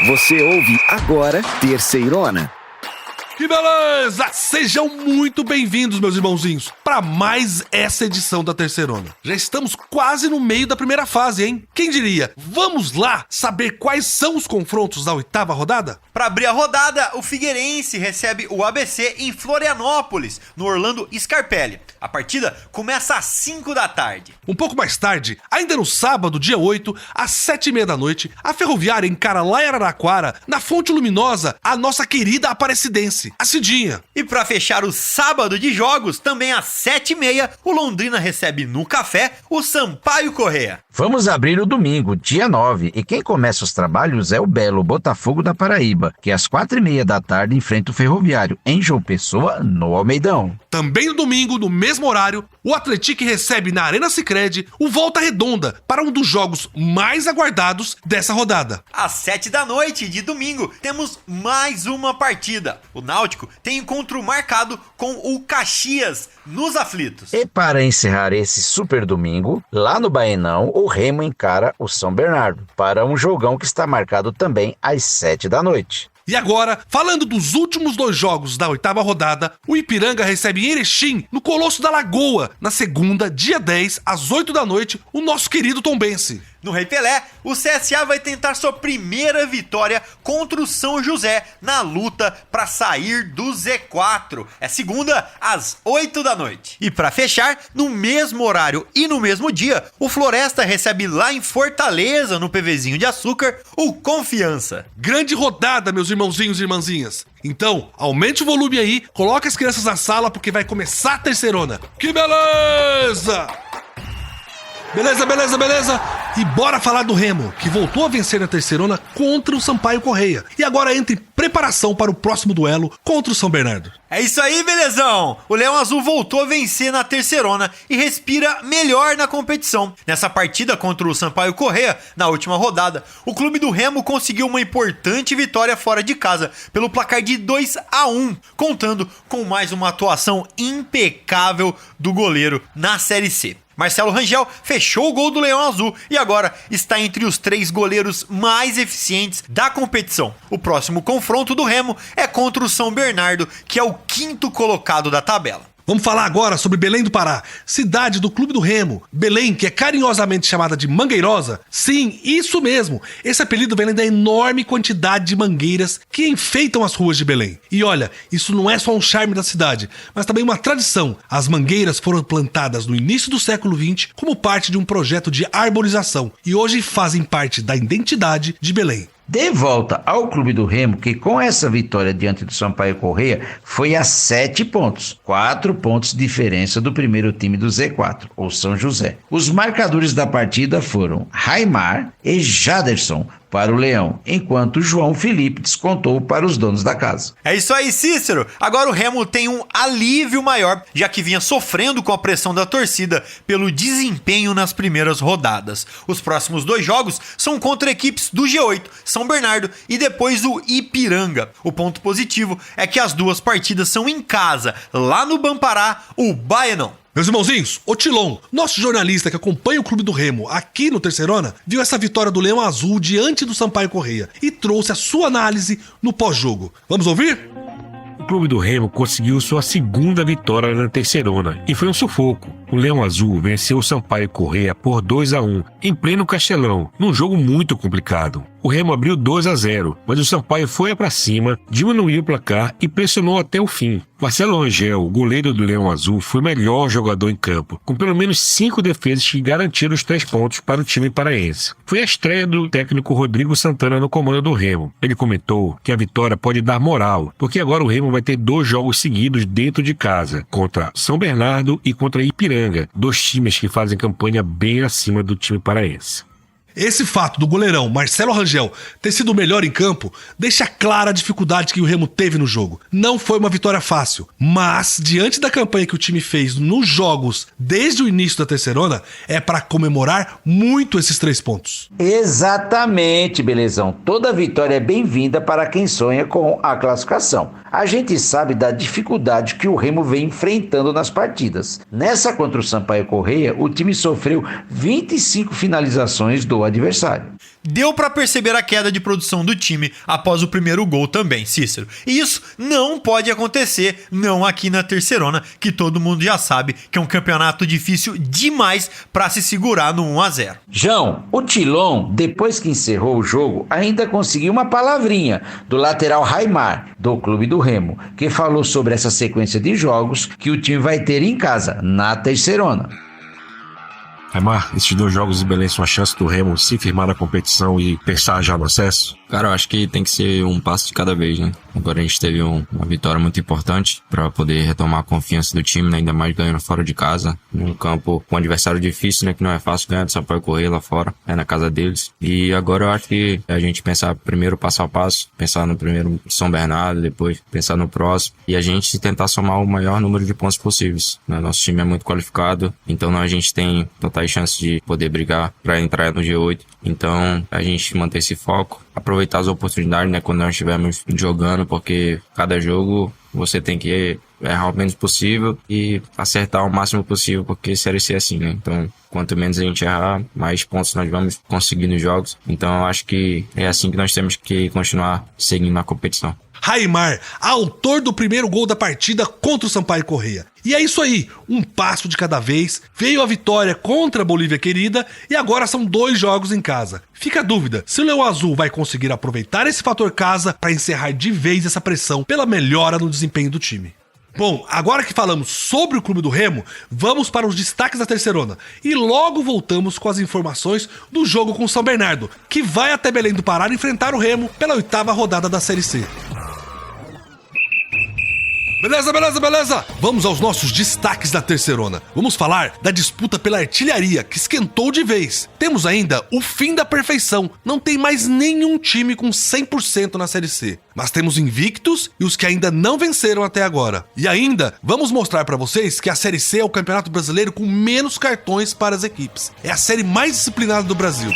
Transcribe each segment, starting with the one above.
Você ouve agora Terceirona. Que beleza! Sejam muito bem-vindos, meus irmãozinhos, para mais essa edição da Terceirona. Já estamos quase no meio da primeira fase, hein? Quem diria? Vamos lá saber quais são os confrontos da 8ª rodada? Para abrir a rodada, o Figueirense recebe o ABC em Florianópolis, no Orlando Scarpelli. A partida começa às 5 da tarde. Um pouco mais tarde, ainda no sábado, dia 8, às 7h30 da noite, a Ferroviária encara lá em Araraquara, na Fonte Luminosa, a nossa querida Aparecidense, a Cidinha. E para fechar o sábado de jogos, também às 7h30, o Londrina recebe no Café o Sampaio Corrêa. Vamos abrir o domingo, dia 9, e quem começa os trabalhos é o belo Botafogo da Paraíba, que às 4h30 da tarde enfrenta o Ferroviário, em João Pessoa, no Almeidão. Também no domingo, no mesmo horário, o Atlético recebe na Arena Sicredi o Volta Redonda para um dos jogos mais aguardados dessa rodada. Às 7 da noite de domingo, temos mais uma partida. O Náutico tem encontro marcado com o Caxias nos Aflitos. E para encerrar esse super domingo, lá no Baenão, o Remo encara o São Bernardo, para um jogão que está marcado também às 7 da noite. E agora, falando dos últimos 2 jogos da 8ª rodada, o Ipiranga recebe em Erechim, no Colosso da Lagoa, na segunda, dia 10, às 8 da noite, o nosso querido Tombense. No Rei Pelé, o CSA vai tentar sua primeira vitória contra o São José na luta para sair do Z4. É segunda, às 8 da noite. E para fechar, no mesmo horário e no mesmo dia, o Floresta recebe lá em Fortaleza, no PVzinho de Açúcar, o Confiança. Grande rodada, meus irmãozinhos e irmãzinhas. Então, aumente o volume aí, coloque as crianças na sala porque vai começar a Terceirona. Que beleza! Beleza. E bora falar do Remo, que voltou a vencer na Terceirona contra o Sampaio Corrêa. E agora entra em preparação para o próximo duelo contra o São Bernardo. É isso aí, belezão! O Leão Azul voltou a vencer na Terceirona e respira melhor na competição. Nessa partida contra o Sampaio Corrêa, na última rodada, o clube do Remo conseguiu uma importante vitória fora de casa, pelo placar de 2-1, contando com mais uma atuação impecável do goleiro na Série C. Marcelo Rangel fechou o gol do Leão Azul e agora está entre os 3 goleiros mais eficientes da competição. O próximo confronto do Remo é contra o São Bernardo, que é o 5º colocado da tabela. Vamos falar agora sobre Belém do Pará, cidade do Clube do Remo. Belém, que é carinhosamente chamada de Mangueirosa. Sim, isso mesmo. Esse apelido vem da enorme quantidade de mangueiras que enfeitam as ruas de Belém. E olha, isso não é só um charme da cidade, mas também uma tradição. As mangueiras foram plantadas no início do século XX como parte de um projeto de arborização e hoje fazem parte da identidade de Belém. De volta ao Clube do Remo, que com essa vitória diante do Sampaio Corrêa foi a 7 pontos, 4 pontos de diferença do primeiro time do Z4, ou São José. Os marcadores da partida foram Raimar e Jaderson para o Leão, enquanto João Felipe descontou para os donos da casa. É isso aí, Cícero! Agora o Remo tem um alívio maior, já que vinha sofrendo com a pressão da torcida pelo desempenho nas primeiras rodadas. Os próximos 2 jogos são contra equipes do G8, São Bernardo e depois o Ipiranga. O ponto positivo é que as 2 partidas são em casa, lá no Bampará, o Baenão. Meus irmãozinhos, o Tilon, nosso jornalista que acompanha o Clube do Remo aqui no Terceirona, viu essa vitória do Leão Azul diante do Sampaio Corrêa e trouxe a sua análise no pós-jogo. Vamos ouvir? O Clube do Remo conseguiu sua 2ª vitória na Terceirona e foi um sufoco. O Leão Azul venceu o Sampaio Corrêa por 2-1, em pleno Castelão, num jogo muito complicado. O Remo abriu 2-0, mas o Sampaio foi para cima, diminuiu o placar e pressionou até o fim. Marcelo Rangel, o goleiro do Leão Azul, foi o melhor jogador em campo, com pelo menos 5 defesas que garantiram os 3 pontos para o time paraense. Foi a estreia do técnico Rodrigo Santana no comando do Remo. Ele comentou que a vitória pode dar moral, porque agora o Remo vai ter 2 jogos seguidos dentro de casa, contra São Bernardo e contra Ipiranga, 2 times que fazem campanha bem acima do time paraense. Esse fato do goleirão Marcelo Rangel ter sido o melhor em campo deixa clara a dificuldade que o Remo teve no jogo. Não foi uma vitória fácil, mas diante da campanha que o time fez nos jogos desde o início da Terceirona, é para comemorar muito esses 3 pontos. Exatamente, belezão. Toda vitória é bem-vinda para quem sonha com a classificação. A gente sabe da dificuldade que o Remo vem enfrentando nas partidas. Nessa contra o Sampaio Corrêa, o time sofreu 25 finalizações do adversário. deu pra perceber a queda de produção do time após o primeiro gol também, Cícero. E isso não pode acontecer, não aqui na Terceirona, que todo mundo já sabe que é um campeonato difícil demais pra se segurar no 1-0. João, o Tilon, depois que encerrou o jogo, ainda conseguiu uma palavrinha do lateral Raimar, do Clube do Remo, que falou sobre essa sequência de jogos que o time vai ter em casa, na Terceirona. Raimar, esses 2 jogos de Belém são a chance do Remo se firmar na competição e pensar já no acesso? Cara, eu acho que tem que ser um passo de cada vez, né? Agora a gente teve uma vitória muito importante para poder retomar a confiança do time, né? Ainda mais ganhando fora de casa, num campo com um adversário difícil, né? Que não é fácil ganhar do Sampaio Corrêa lá fora, é na casa deles. E agora eu acho que a gente pensar primeiro passo a passo, pensar no primeiro São Bernardo, depois pensar no próximo, e a gente tentar somar o maior número de pontos possíveis, né? Nosso time é muito qualificado, então a gente tem totais chances de poder brigar para entrar no G8. Então a gente manter esse foco, aproveitar as oportunidades, né, quando nós estivermos jogando, porque cada jogo você tem que errar o menos possível e acertar o máximo possível, porque Série C é assim, né? Então, quanto menos a gente errar, mais pontos nós vamos conseguir nos jogos. Então, eu acho que é assim que nós temos que continuar seguindo na competição. Raimar, autor do primeiro gol da partida contra o Sampaio Corrêa. E é isso aí, um passo de cada vez, veio a vitória contra a Bolívia querida e agora são 2 jogos em casa. Fica a dúvida se o Leão Azul vai conseguir aproveitar esse fator casa para encerrar de vez essa pressão pela melhora no desempenho do time. Bom, agora que falamos sobre o Clube do Remo, vamos para os destaques da Terceirona e logo voltamos com as informações do jogo com o São Bernardo, que vai até Belém do Pará enfrentar o Remo pela 8ª rodada da Série C. Beleza! Vamos aos nossos destaques da Terceirona. Vamos falar da disputa pela artilharia, que esquentou de vez. Temos ainda o fim da perfeição. Não tem mais nenhum time com 100% na Série C. Mas temos invictos e os que ainda não venceram até agora. E ainda, vamos mostrar pra vocês que a Série C é o campeonato brasileiro com menos cartões para as equipes. É a série mais disciplinada do Brasil.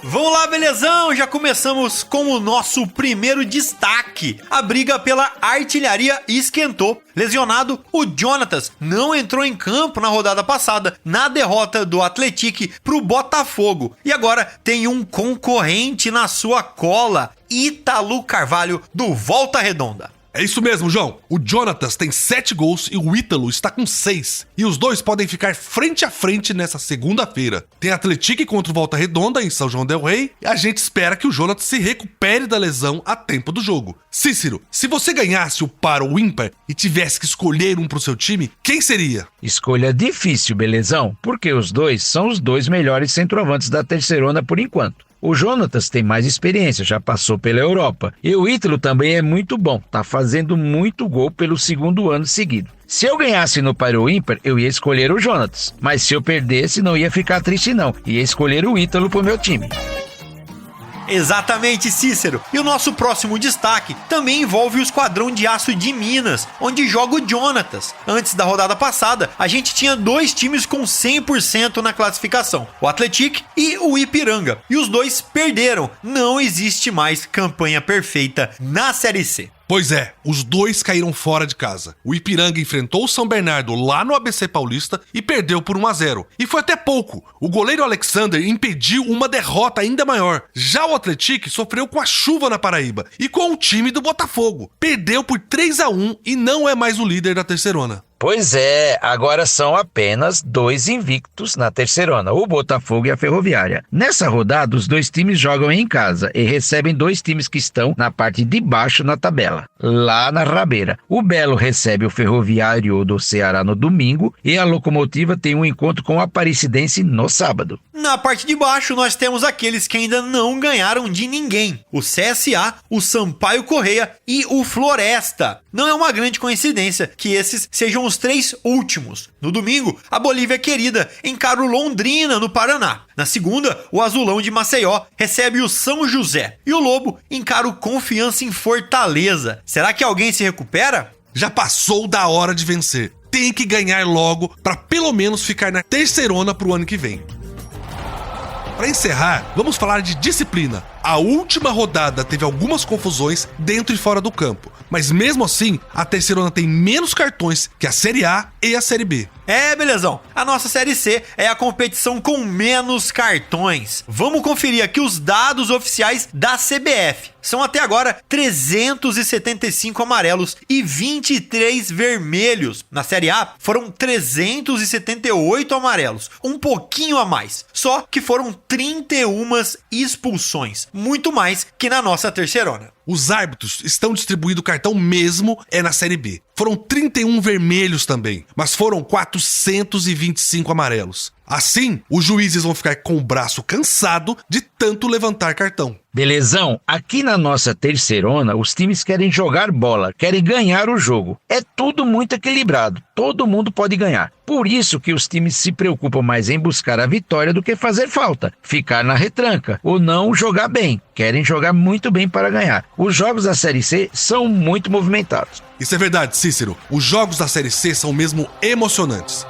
Vamos lá, belezão? Já começamos com o nosso primeiro destaque. A briga pela artilharia esquentou. Lesionado, o Jonatas não entrou em campo na rodada passada, na derrota do Atlético pro Botafogo. E agora tem um concorrente na sua cola, Ítalo Carvalho, do Volta Redonda. É isso mesmo, João. O Jonatas tem 7 gols e o Ítalo está com 6. E os dois podem ficar frente a frente nessa segunda-feira. Tem Atlético contra o Volta Redonda em São João del Rei. E a gente espera que o Jonatas se recupere da lesão a tempo do jogo. Cícero, se você ganhasse o par ou ímpar e tivesse que escolher um pro seu time, quem seria? Escolha difícil, belezão, porque os dois são os 2 melhores centroavantes da Terceirona por enquanto. O Jonatas tem mais experiência, já passou pela Europa. E o Ítalo também é muito bom, tá fazendo muito gol pelo 2º ano seguido. Se eu ganhasse no par ou ímpar, eu ia escolher o Jonatas. Mas se eu perdesse, não ia ficar triste não. Ia escolher o Ítalo pro meu time. Exatamente, Cícero. E o nosso próximo destaque também envolve o Esquadrão de Aço de Minas, onde joga o Jonatas. Antes da rodada passada, a gente tinha 2 times com 100% na classificação, o Atlético e o Ipiranga. E os 2 perderam. Não existe mais campanha perfeita na Série C. Pois é, os 2 caíram fora de casa. O Ipiranga enfrentou o São Bernardo lá no ABC Paulista e perdeu por 1-0. E foi até pouco. O goleiro Alexander impediu uma derrota ainda maior. Já o Atlético sofreu com a chuva na Paraíba e com o time do Botafogo. Perdeu por 3-1 e não é mais o líder da Terceirona. Pois é, agora são apenas 2 invictos na Terceirona, o Botafogo e a Ferroviária. Nessa rodada, os 2 times jogam em casa e recebem 2 times que estão na parte de baixo na tabela, lá na rabeira. O Belo recebe o Ferroviário do Ceará no domingo e a Locomotiva tem um encontro com o Aparecidense no sábado. Na parte de baixo, nós temos aqueles que ainda não ganharam de ninguém. O CSA, o Sampaio Corrêa e o Floresta. Não é uma grande coincidência que esses sejam os 3 últimos. No domingo, a Bolívia querida encara o Londrina, no Paraná. Na segunda, o Azulão de Maceió recebe o São José. E o Lobo encara o Confiança em Fortaleza. Será que alguém se recupera? Já passou da hora de vencer. Tem que ganhar logo para pelo menos ficar na Terceirona pro ano que vem. Para encerrar, vamos falar de disciplina. A A última rodada teve algumas confusões dentro e fora do campo, mas mesmo assim, a Terceirona tem menos cartões que a Série A e a Série B. Belezão. A nossa Série C é a competição com menos cartões. Vamos conferir aqui os dados oficiais da CBF. São até agora 375 amarelos e 23 vermelhos. Na Série A foram 378 amarelos, um pouquinho a mais. Só que foram 31 expulsões, muito mais que na nossa Terceirona. Os árbitros estão distribuindo o cartão mesmo na Série B. Foram 31 vermelhos também, mas foram 425 amarelos. Assim, os juízes vão ficar com o braço cansado de tanto levantar cartão. Belezão, aqui na nossa Terceirona, os times querem jogar bola, querem ganhar o jogo. É tudo muito equilibrado, todo mundo pode ganhar. Por isso que os times se preocupam mais em buscar a vitória do que fazer falta, ficar na retranca ou não jogar bem. Querem jogar muito bem para ganhar. Os jogos da Série C são muito movimentados. Isso é verdade, Cícero. Os jogos da Série C são mesmo emocionantes.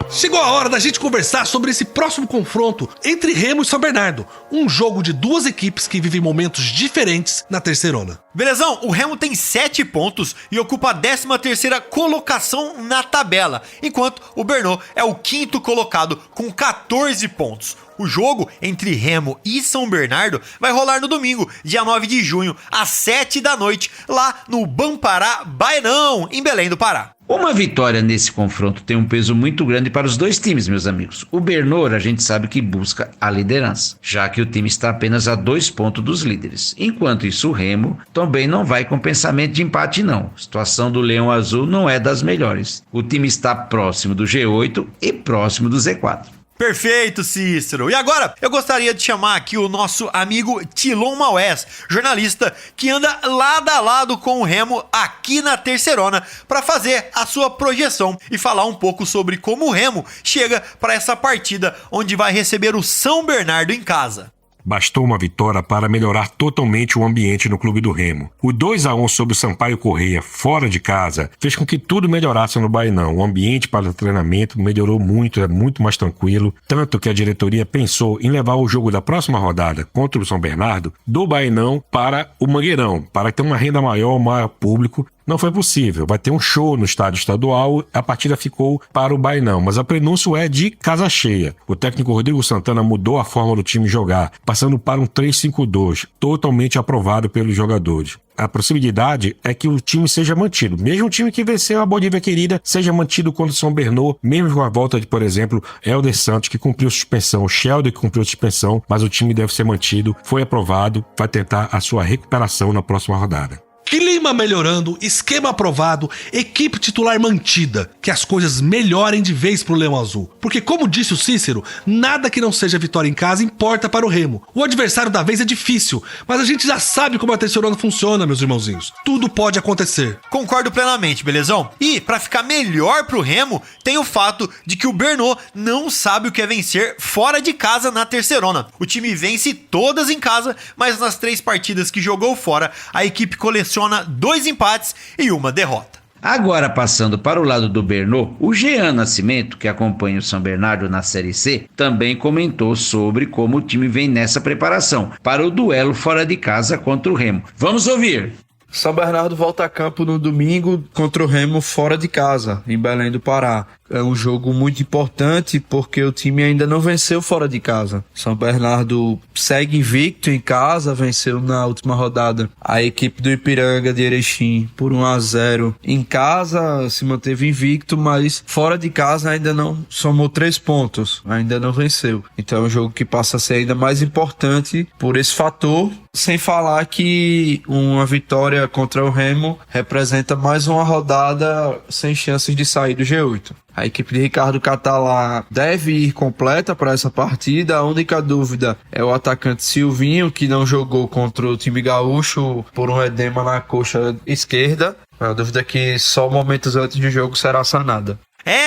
Chegou a hora da gente conversar sobre esse próximo confronto entre Remo e São Bernardo, um jogo de duas equipes que vivem momentos diferentes na Terceirona. Belezão, o Remo tem 7 pontos e ocupa a 13ª colocação na tabela, enquanto o Brno é o 5º colocado com 14 pontos. O jogo entre Remo e São Bernardo vai rolar no domingo, dia 9 de junho, às 7 da noite, lá no Bampará Baenão, em Belém do Pará. Uma vitória nesse confronto tem um peso muito grande para os dois times, meus amigos. O Brno, a gente sabe que busca a liderança, já que o time está apenas a 2 pontos dos líderes. Enquanto isso, o Remo também não vai com pensamento de empate, não. A situação do Leão Azul não é das melhores. O time está próximo do G8 e próximo do Z4. Perfeito, Cícero. E agora, eu gostaria de chamar aqui o nosso amigo Tilon Maués, jornalista que anda lado a lado com o Remo aqui na Terceirona, para fazer a sua projeção e falar um pouco sobre como o Remo chega para essa partida onde vai receber o São Bernardo em casa. Bastou uma vitória para melhorar totalmente o ambiente no clube do Remo. O 2-1 sobre o Sampaio Corrêa, fora de casa, fez com que tudo melhorasse no Baenão. O ambiente para o treinamento melhorou muito, é muito mais tranquilo, tanto que a diretoria pensou em levar o jogo da próxima rodada contra o São Bernardo do Baenão para o Mangueirão, para ter uma renda maior, maior público. Não foi possível, vai ter um show no estádio estadual, a partida ficou para o Baenão, mas a prenúncio é de casa cheia. O técnico Rodrigo Santana mudou a forma do time jogar, passando para um 3-5-2, totalmente aprovado pelos jogadores. A possibilidade é que o time seja mantido. Mesmo o time que venceu a Bolívia querida seja mantido contra o São Bernardo, mesmo com a volta de, por exemplo, Helder Santos, que cumpriu suspensão, o Sheldon, que cumpriu suspensão, mas o time deve ser mantido, foi aprovado, vai tentar a sua recuperação na próxima rodada. Clima melhorando, esquema aprovado, equipe titular mantida. Que as coisas melhorem de vez pro Leão Azul. Porque, como disse o Cícero, nada que não seja vitória em casa importa para o Remo. O adversário da vez é difícil, mas a gente já sabe como a Terceirona funciona, meus irmãozinhos. Tudo pode acontecer. Concordo plenamente, belezão? E, pra ficar melhor pro Remo, tem o fato de que o Brno não sabe o que é vencer fora de casa na Terceirona. O time vence todas em casa, mas nas 3 partidas que jogou fora, a equipe coleciona 2 empates e 1 derrota. Agora, passando para o lado do Brno, o Jean Nascimento, que acompanha o São Bernardo na Série C, também comentou sobre como o time vem nessa preparação para o duelo fora de casa contra o Remo. Vamos ouvir! São Bernardo volta a campo no domingo contra o Remo fora de casa, em Belém do Pará. É um jogo muito importante porque o time ainda não venceu fora de casa. São Bernardo segue invicto em casa, venceu na última rodada a equipe do Ipiranga de Erechim por 1-0. Em casa se manteve invicto, mas fora de casa ainda não somou 3 pontos, ainda não venceu. Então é um jogo que passa a ser ainda mais importante por esse fator, sem falar que uma vitória contra o Remo representa mais uma rodada sem chances de sair do G8. A equipe de Ricardo Catalá deve ir completa para essa partida. A única dúvida é o atacante Silvinho, que não jogou contra o time gaúcho por um edema na coxa esquerda. É uma dúvida que só momentos antes do jogo será sanada.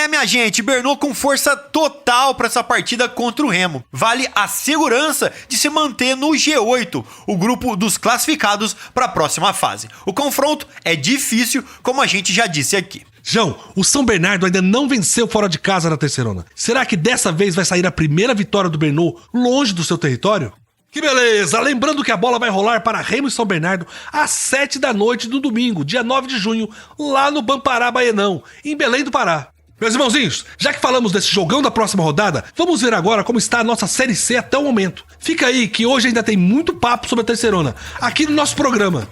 Minha gente, Brno com força total para essa partida contra o Remo. Vale a segurança de se manter no G8, o grupo dos classificados para a próxima fase. O confronto é difícil, como a gente já disse aqui. João, o São Bernardo ainda não venceu fora de casa na Terceirona. Será que dessa vez vai sair a primeira vitória do Brno longe do seu território? Que beleza! Lembrando que a bola vai rolar para Remo e São Bernardo às 7 da noite do domingo, dia 9 de junho, lá no Bampará Baenão, em Belém do Pará. Meus irmãozinhos, já que falamos desse jogão da próxima rodada, vamos ver agora como está a nossa Série C até o momento. Fica aí que hoje ainda tem muito papo sobre a Terceirona, aqui no nosso programa.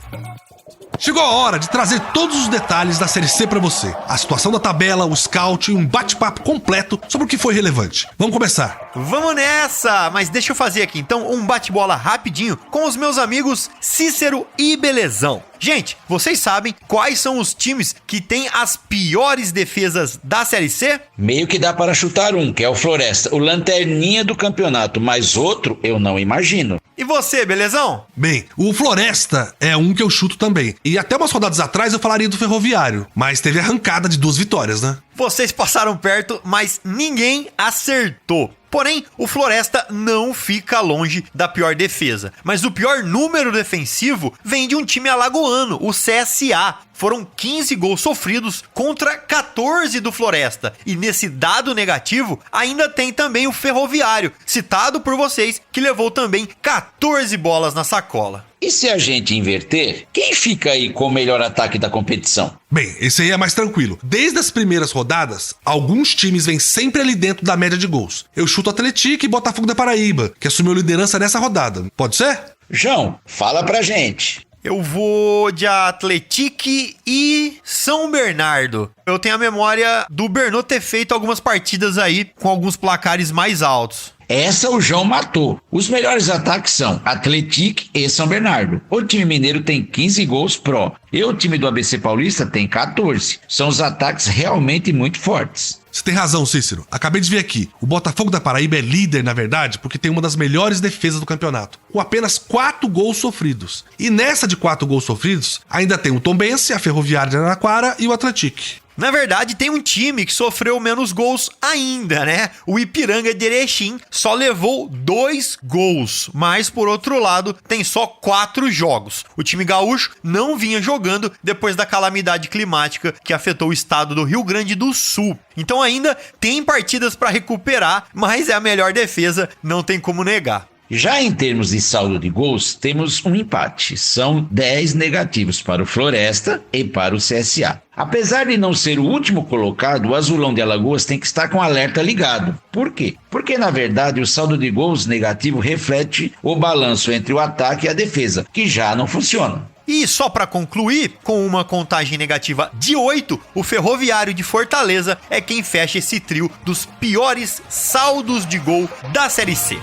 Chegou a hora de trazer todos os detalhes da Série C pra você. A situação da tabela, o scout e um bate-papo completo sobre o que foi relevante. Vamos começar. Vamos nessa! Mas deixa eu fazer aqui então um bate-bola rapidinho com os meus amigos Cícero e Belezão. Gente, vocês sabem quais são os times que têm as piores defesas da Série C? Meio que dá para chutar um, que é o Floresta, o lanterninha do campeonato, mas outro eu não imagino. E você, Belezão? Bem, o Floresta é um que eu chuto também. E até umas rodadas atrás eu falaria do Ferroviário, mas teve arrancada de 2 vitórias, né? Vocês passaram perto, mas ninguém acertou. Porém, o Floresta não fica longe da pior defesa. Mas o pior número defensivo vem de um time alagoano, o CSA. Foram 15 gols sofridos contra 14 do Floresta. E nesse dado negativo, ainda tem também o Ferroviário, citado por vocês, que levou também 14 bolas na sacola. E se a gente inverter, quem fica aí com o melhor ataque da competição? Bem, esse aí é mais tranquilo. Desde as primeiras rodadas, alguns times vêm sempre ali dentro da média de gols. Eu chuto Atlético e Botafogo da Paraíba, que assumiu liderança nessa rodada. Pode ser? João, fala pra gente. Eu vou de Atlético e São Bernardo. Eu tenho a memória do Bernot ter feito algumas partidas aí com alguns placares mais altos. Essa o João matou. Os melhores ataques são Atlético e São Bernardo. O time mineiro tem 15 gols pró. E o time do ABC Paulista tem 14. São os ataques realmente muito fortes. Você tem razão, Cícero. Acabei de ver aqui. O Botafogo da Paraíba é líder, na verdade, porque tem uma das melhores defesas do campeonato, com apenas 4 gols sofridos. E nessa de 4 gols sofridos, ainda tem o Tombense, a Ferroviária de Araraquara e o Atlético. Na verdade, tem um time que sofreu menos gols ainda, né? O Ipiranga de Erechim só levou 2 gols, mas por outro lado, tem só 4 jogos. O time gaúcho não vinha jogando depois da calamidade climática que afetou o estado do Rio Grande do Sul. Então ainda tem partidas para recuperar, mas é a melhor defesa, não tem como negar. Já em termos de saldo de gols, temos um empate. São 10 negativos para o Floresta e para o CSA. Apesar de não ser o último colocado, o Azulão de Alagoas tem que estar com o alerta ligado. Por quê? Porque, na verdade, o saldo de gols negativo reflete o balanço entre o ataque e a defesa, que já não funciona. E só para concluir, com uma contagem negativa de 8, o Ferroviário de Fortaleza é quem fecha esse trio dos piores saldos de gol da Série C.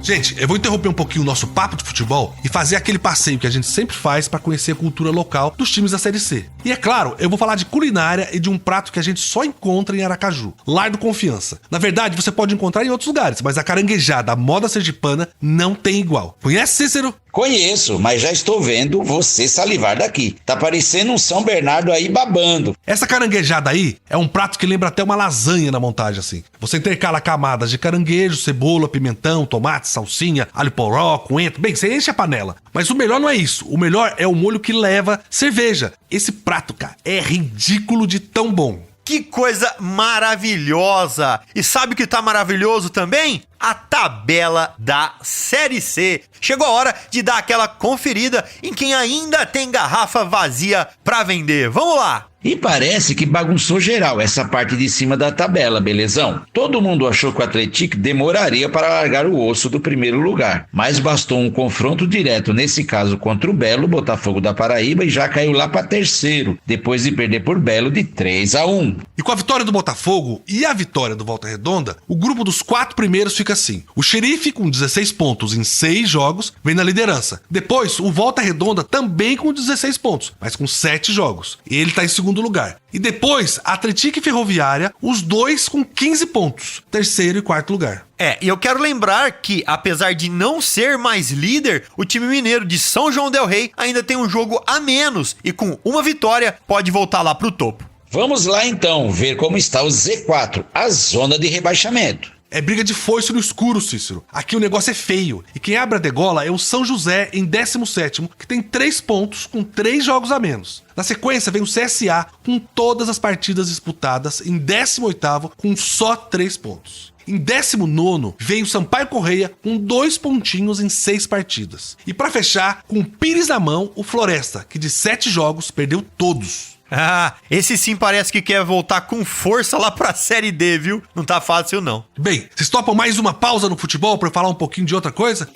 Gente, eu vou interromper um pouquinho o nosso papo de futebol e fazer aquele passeio que a gente sempre faz para conhecer a cultura local dos times da Série C. E é claro, eu vou falar de culinária e de um prato que a gente só encontra em Aracaju, Lar do Confiança. Na verdade, você pode encontrar em outros lugares, mas a caranguejada, a moda sergipana, não tem igual. Conhece, Cícero? Conheço, mas já estou vendo você salivar daqui. Tá parecendo um São Bernardo aí babando. Essa caranguejada aí é um prato que lembra até uma lasanha na montagem, assim. Você intercala camadas de caranguejo, cebola, pimentão, tomate, salsinha, alho poró, coentro. Bem, você enche a panela. Mas o melhor não é isso. O melhor é o molho que leva cerveja. Esse prato, cara, é ridículo de tão bom. Que coisa maravilhosa! E sabe o que tá maravilhoso também? A tabela da Série C. Chegou a hora de dar aquela conferida em quem ainda tem garrafa vazia pra vender. Vamos lá! E parece que bagunçou geral essa parte de cima da tabela, belezão? Todo mundo achou que o Atlético demoraria para largar o osso do primeiro lugar, mas bastou um confronto direto, nesse caso contra o Belo, Botafogo da Paraíba, e já caiu lá para terceiro, depois de perder por Belo de 3-1. E com a vitória do Botafogo e a vitória do Volta Redonda, o grupo dos 4 primeiros fica assim. O Xerife, com 16 pontos em 6 jogos, vem na liderança. Depois, o Volta Redonda também com 16 pontos, mas com 7 jogos. Ele tá em segundo lugar. E depois, Atlético e Ferroviária, os dois com 15 pontos. Terceiro e quarto lugar. E eu quero lembrar que, apesar de não ser mais líder, o time mineiro de São João del Rei ainda tem um jogo a menos e com uma vitória pode voltar lá pro topo. Vamos lá então ver como está o Z4, a zona de rebaixamento. É briga de foice no escuro, Cícero. Aqui o negócio é feio. E quem abre a degola é o São José em 17º, que tem 3 pontos com 3 jogos a menos. Na sequência vem o CSA com todas as partidas disputadas em 18º com só 3 pontos. Em 19º, vem o Sampaio Corrêa com 2 pontinhos em 6 partidas. E pra fechar, com o Pires na mão, o Floresta, que de 7 jogos perdeu todos. Ah, esse sim parece que quer voltar com força lá pra Série D, viu? Não tá fácil, não. Bem, vocês topam mais uma pausa no futebol pra eu falar um pouquinho de outra coisa?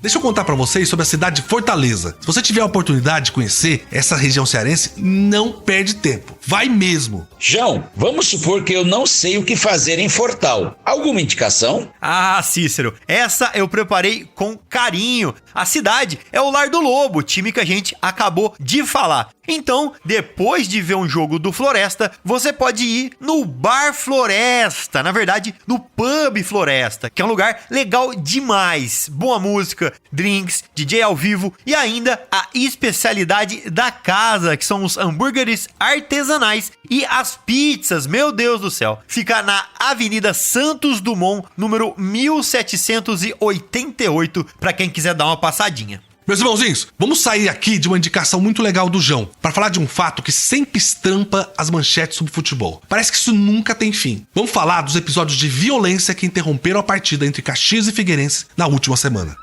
Deixa eu contar pra vocês sobre a cidade de Fortaleza. Se você tiver a oportunidade de conhecer essa região cearense, não perde tempo. Vai mesmo. João, vamos supor que eu não sei o que fazer em Fortal. Alguma indicação? Ah, Cícero, essa eu preparei com carinho. A cidade é o Lar do Lobo, time que a gente acabou de falar. Então, depois de ver um jogo do Floresta, você pode ir no Bar Floresta, na verdade, no Pub Floresta, que é um lugar legal demais. Boa música, drinks, DJ ao vivo e ainda a especialidade da casa, que são os hambúrgueres artesanais e as pizzas, meu Deus do céu. Fica na Avenida Santos Dumont, número 1788, para quem quiser dar uma passadinha. Meus irmãozinhos, vamos sair aqui de uma indicação muito legal do João para falar de um fato que sempre estampa as manchetes sobre futebol. Parece que isso nunca tem fim. Vamos falar dos episódios de violência que interromperam a partida entre Caxias e Figueirense na última semana.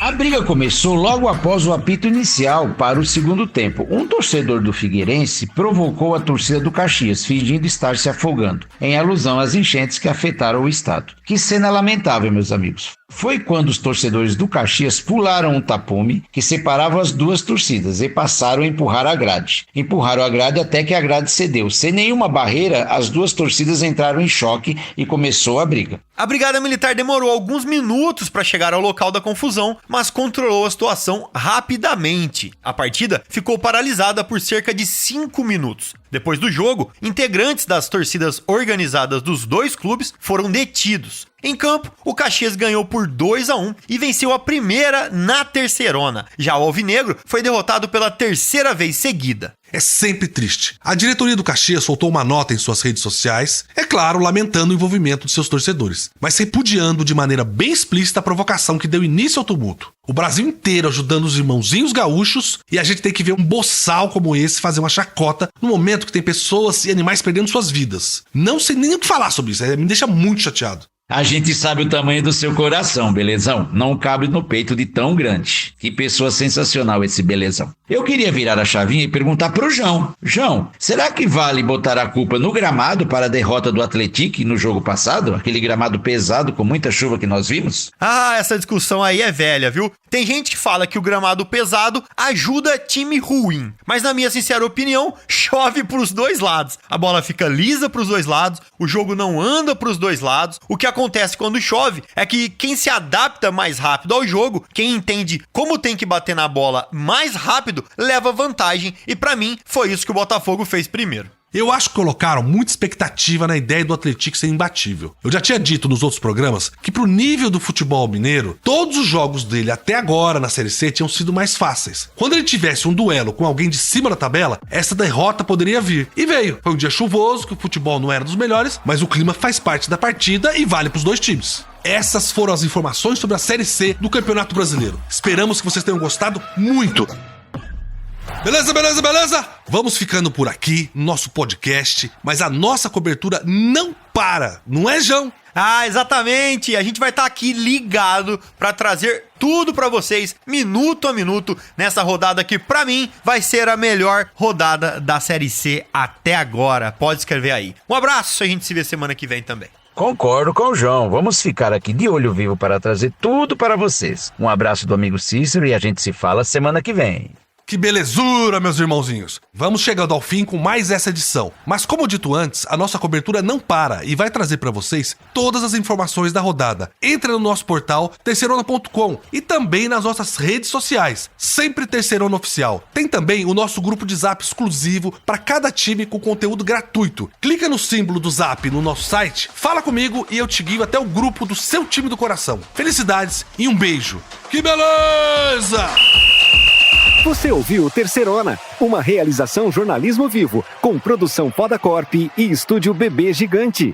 A briga começou logo após o apito inicial para o segundo tempo. Um torcedor do Figueirense provocou a torcida do Caxias, fingindo estar se afogando, em alusão às enchentes que afetaram o estado. Que cena lamentável, meus amigos. Foi quando os torcedores do Caxias pularam um tapume que separava as duas torcidas e passaram a empurrar a grade. Empurraram a grade até que a grade cedeu. Sem nenhuma barreira, as duas torcidas entraram em choque e começou a briga. A Brigada Militar demorou alguns minutos para chegar ao local da confusão, mas controlou a situação rapidamente. A partida ficou paralisada por cerca de 5 minutos. Depois do jogo, integrantes das torcidas organizadas dos dois clubes foram detidos. Em campo, o Caxias ganhou por 2-1 e venceu a primeira na terceirona. Já o Alvinegro foi derrotado pela terceira vez seguida. É sempre triste. A diretoria do Caxias soltou uma nota em suas redes sociais, é claro, lamentando o envolvimento de seus torcedores, mas repudiando de maneira bem explícita a provocação que deu início ao tumulto. O Brasil inteiro ajudando os irmãozinhos gaúchos e a gente tem que ver um boçal como esse fazer uma chacota no momento que tem pessoas e animais perdendo suas vidas. Não sei nem o que falar sobre isso, me deixa muito chateado. A gente sabe o tamanho do seu coração, belezão. Não cabe no peito de tão grande. Que pessoa sensacional esse belezão. Eu queria virar a chavinha e perguntar pro João. João, será que vale botar a culpa no gramado para a derrota do Atlético no jogo passado? Aquele gramado pesado com muita chuva que nós vimos? Ah, essa discussão aí é velha, viu? Tem gente que fala que o gramado pesado ajuda time ruim. Mas na minha sincera opinião, chove pros dois lados. A bola fica lisa pros dois lados, o jogo não anda pros dois lados. O que acontece quando chove é que quem se adapta mais rápido ao jogo, quem entende como tem que bater na bola mais rápido, leva vantagem. E pra mim, foi isso que o Botafogo fez primeiro. Eu acho que colocaram muita expectativa na ideia do Atlético ser imbatível. Eu já tinha dito nos outros programas que pro nível do futebol mineiro, todos os jogos dele até agora na Série C tinham sido mais fáceis. Quando ele tivesse um duelo com alguém de cima da tabela, essa derrota poderia vir. E veio. Foi um dia chuvoso, que o futebol não era dos melhores, mas o clima faz parte da partida e vale pros dois times. Essas foram as informações sobre a Série C do Campeonato Brasileiro. Esperamos que vocês tenham gostado muito. Beleza? Vamos ficando por aqui no nosso podcast, mas a nossa cobertura não para, não é, João? Ah, exatamente! A gente vai estar aqui ligado para trazer tudo para vocês, minuto a minuto, nessa rodada que pra mim vai ser a melhor rodada da Série C até agora. Pode escrever aí. Um abraço, a gente se vê semana que vem também. Concordo com o João. Vamos ficar aqui de olho vivo para trazer tudo para vocês. Um abraço do amigo Cícero e a gente se fala semana que vem. Que belezura, meus irmãozinhos! Vamos chegando ao fim com mais essa edição. Mas como dito antes, a nossa cobertura não para e vai trazer para vocês todas as informações da rodada. Entra no nosso portal terceirona.com e também nas nossas redes sociais, sempre Terceirona Oficial. Tem também o nosso grupo de Zap exclusivo para cada time com conteúdo gratuito. Clica no símbolo do Zap no nosso site, fala comigo e eu te guio até o grupo do seu time do coração. Felicidades e um beijo. Que beleza! Você ouviu Terceirona, uma realização jornalismo vivo, com produção Poda Corp e estúdio Bebê Gigante.